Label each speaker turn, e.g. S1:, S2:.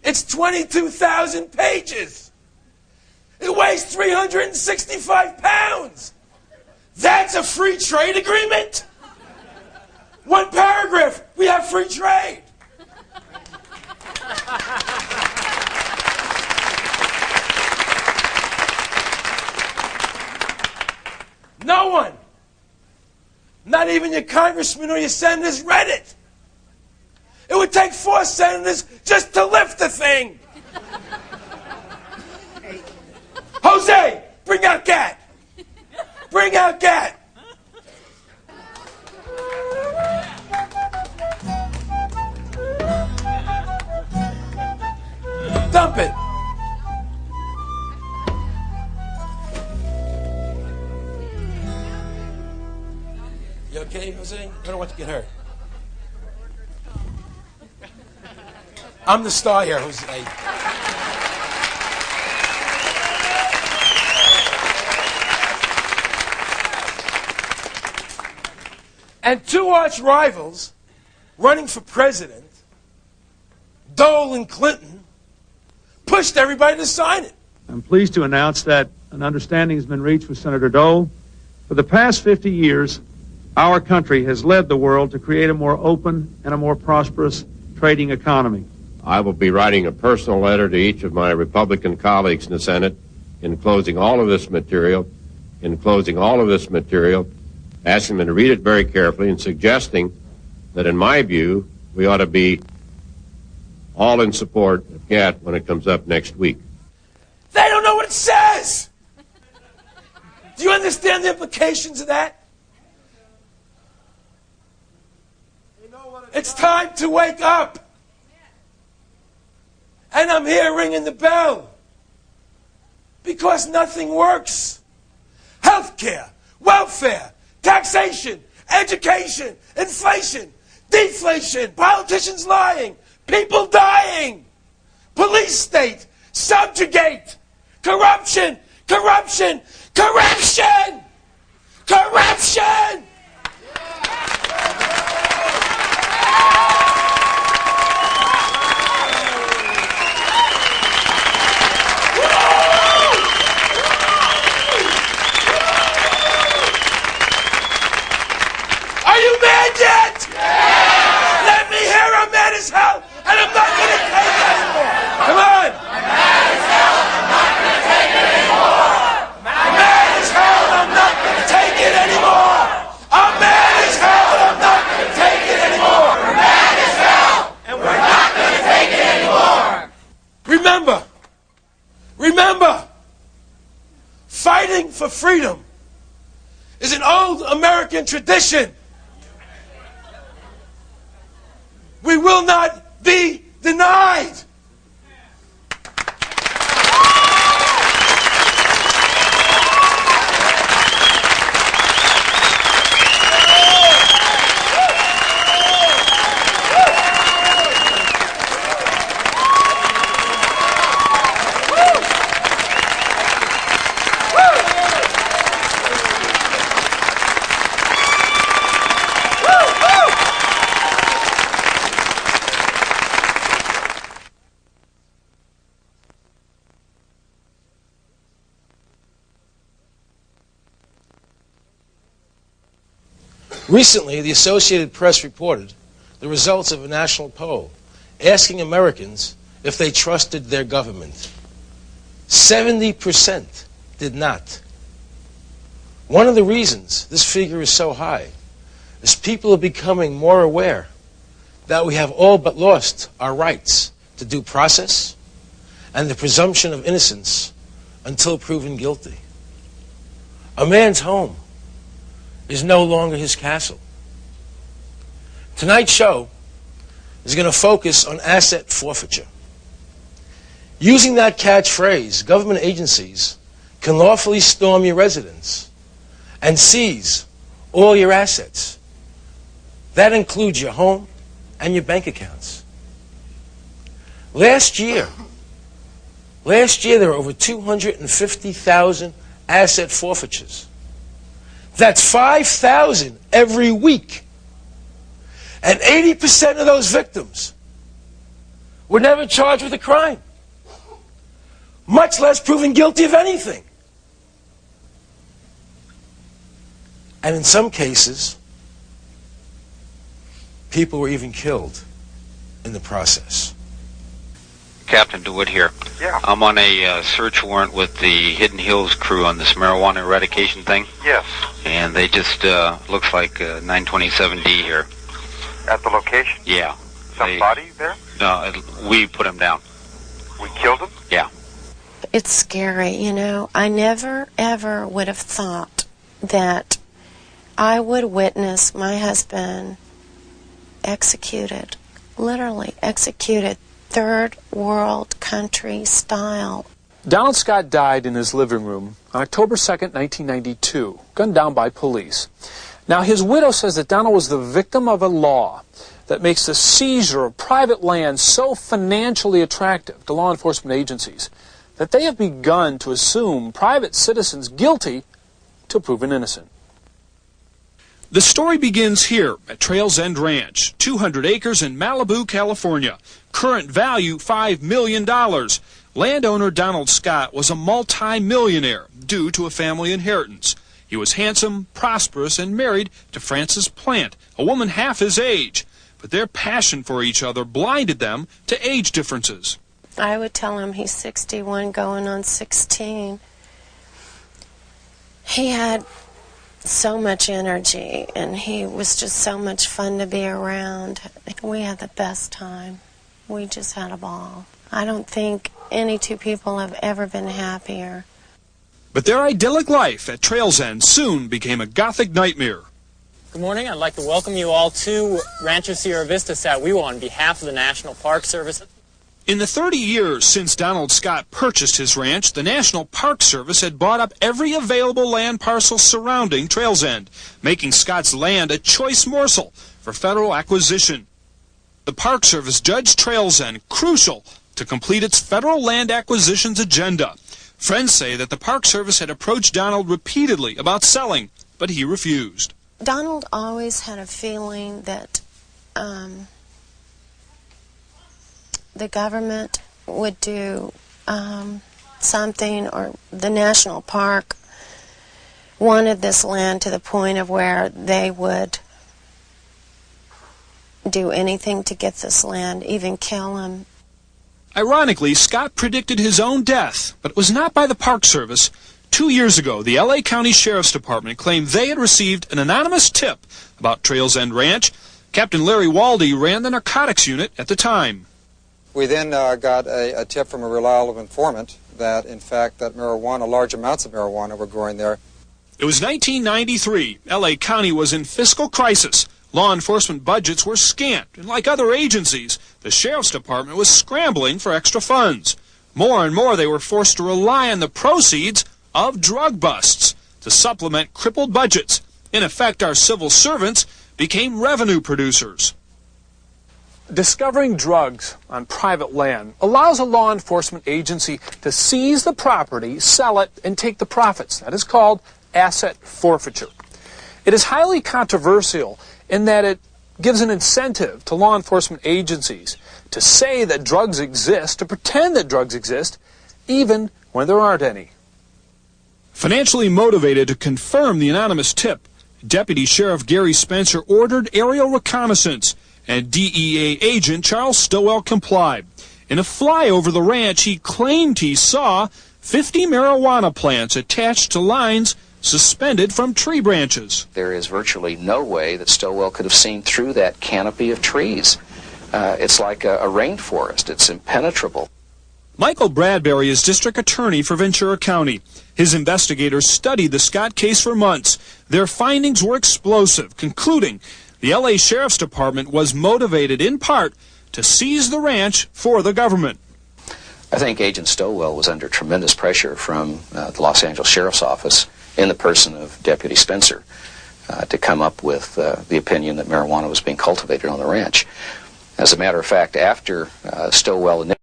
S1: It's 22,000 pages. It weighs 365 pounds. That's a free trade agreement? One paragraph, we have free trade. No one, not even your congressman or your senators, read it. It would take 4 senators just to lift the thing. Jose, bring out Gat. Bring out Gat. Dump it. You okay, Jose? I don't want you to get hurt. I'm the star here, Jose. And 2 arch rivals running for president, Dole and Clinton, pushed everybody to sign it.
S2: I'm pleased to announce that an understanding has been reached with Senator Dole. For the past 50 years, our country has led the world to create a more open and a more prosperous trading economy.
S3: I will be writing a personal letter to each of my Republican colleagues in the Senate enclosing all of this material, asking them to read it very carefully and suggesting that, in my view, we ought to be all in support of GATT when it comes up next week.
S1: They don't know what it says. Do you understand the implications of that? It's time to wake up. And I'm here ringing the bell because nothing works. Healthcare, welfare, taxation, education, inflation, deflation, politicians lying, people dying, police state, subjugate, corruption, corruption, corruption, corruption. Are you mad yet? Yeah. Let me hear I'm mad as hell, and I'm not going to take it anymore. Come on. I'm mad as hell, I'm not going to take it anymore. I'm mad as hell, I'm not going to take it anymore. I'm mad as hell, I'm not going to take it anymore. We're mad as hell, and we're not going to take it anymore. Remember, fighting for freedom is an old American tradition. We will not be denied. Recently, the Associated Press reported the results of a national poll asking Americans if they trusted their government. 70% did not. One of the reasons this figure is so high is people are becoming more aware that we have all but lost our rights to due process and the presumption of innocence until proven guilty. A man's home is no longer his castle. Tonight's show is going to focus on asset forfeiture. Using that catchphrase, government agencies can lawfully storm your residence and seize all your assets. That includes your home and your bank accounts. Last year there were over 250,000 asset forfeitures. That's 5,000 every week. And 80% of those victims were never charged with a crime, much less proven guilty of anything. And in some cases, people were even killed in the process.
S4: Captain DeWitt here.
S5: Yeah.
S4: I'm on a search warrant with the Hidden Hills crew on this marijuana eradication thing.
S5: Yes.
S4: And they just, looks like 927D here.
S5: At the location?
S4: Yeah.
S5: Somebody there?
S4: No, we put him down.
S5: We killed him?
S4: Yeah.
S6: It's scary, you know. I never, ever would have thought that I would witness my husband executed, literally executed, third world country style.
S7: Donald Scott died in his living room on October 2nd, 1992, gunned down by police. Now, his widow says that Donald was the victim of a law that makes the seizure of private land so financially attractive to law enforcement agencies that they have begun to assume private citizens guilty till proven innocent.
S8: The story begins here at Trails End Ranch, 200 acres in Malibu, California. Current value $5 million. Landowner Donald Scott was a multi-millionaire due to a family inheritance. He was handsome, prosperous, and married to Frances Plant, a woman half his age. But their passion for each other blinded them to age differences.
S6: I would tell him he's 61 going on 16. He had so much energy, and he was just so much fun to be around. We had the best time. We just had a ball. I don't think any two people have ever been happier.
S8: But their idyllic life at Trails End soon became a gothic nightmare.
S9: Good morning. I'd like to welcome you all to Rancho Sierra Vista Sat Weewoo on behalf of the National Park Service.
S8: In the 30 years since Donald Scott purchased his ranch, the National Park Service had bought up every available land parcel surrounding Trails End, making Scott's land a choice morsel for federal acquisition. The Park Service judged Trails End crucial to complete its federal land acquisitions agenda. Friends say that the Park Service had approached Donald repeatedly about selling, but he refused.
S6: Donald always had a feeling that the government would do something, or the national park wanted this land to the point of where they would do anything to get this land, even kill him.
S8: Ironically, Scott predicted his own death, but it was not by the Park Service. 2 years ago, the L.A. County Sheriff's Department claimed they had received an anonymous tip about Trails End Ranch. Captain Larry Waldy ran the narcotics unit at the time.
S10: We then got a tip from a reliable informant that, in fact, that marijuana, large amounts of marijuana were growing there.
S8: It was 1993. L.A. County was in fiscal crisis. Law enforcement budgets were scant, and like other agencies, the Sheriff's Department was scrambling for extra funds. More and more, they were forced to rely on the proceeds of drug busts to supplement crippled budgets. In effect, our civil servants became revenue producers.
S7: Discovering drugs on private land allows a law enforcement agency to seize the property, sell it, and take the profits. That is called asset forfeiture. It is highly controversial in that it gives an incentive to law enforcement agencies to say that drugs exist, to pretend that drugs exist, even when there aren't any.
S8: Financially motivated to confirm the anonymous tip, Deputy Sheriff Gary Spencer ordered aerial reconnaissance, and DEA agent Charles Stowell complied. In a fly over the ranch, he claimed he saw 50 marijuana plants attached to lines suspended from tree branches.
S11: There is virtually no way that Stowell could have seen through that canopy of trees. It's like a rainforest. It's impenetrable.
S8: Michael Bradbury is district attorney for Ventura County. His investigators studied the Scott case for months. Their findings were explosive, concluding the L.A. Sheriff's Department was motivated in part to seize the ranch for the government.
S11: I think Agent Stowell was under tremendous pressure from the Los Angeles Sheriff's Office in the person of Deputy Spencer to come up with the opinion that marijuana was being cultivated on the ranch. As a matter of fact, after Stowell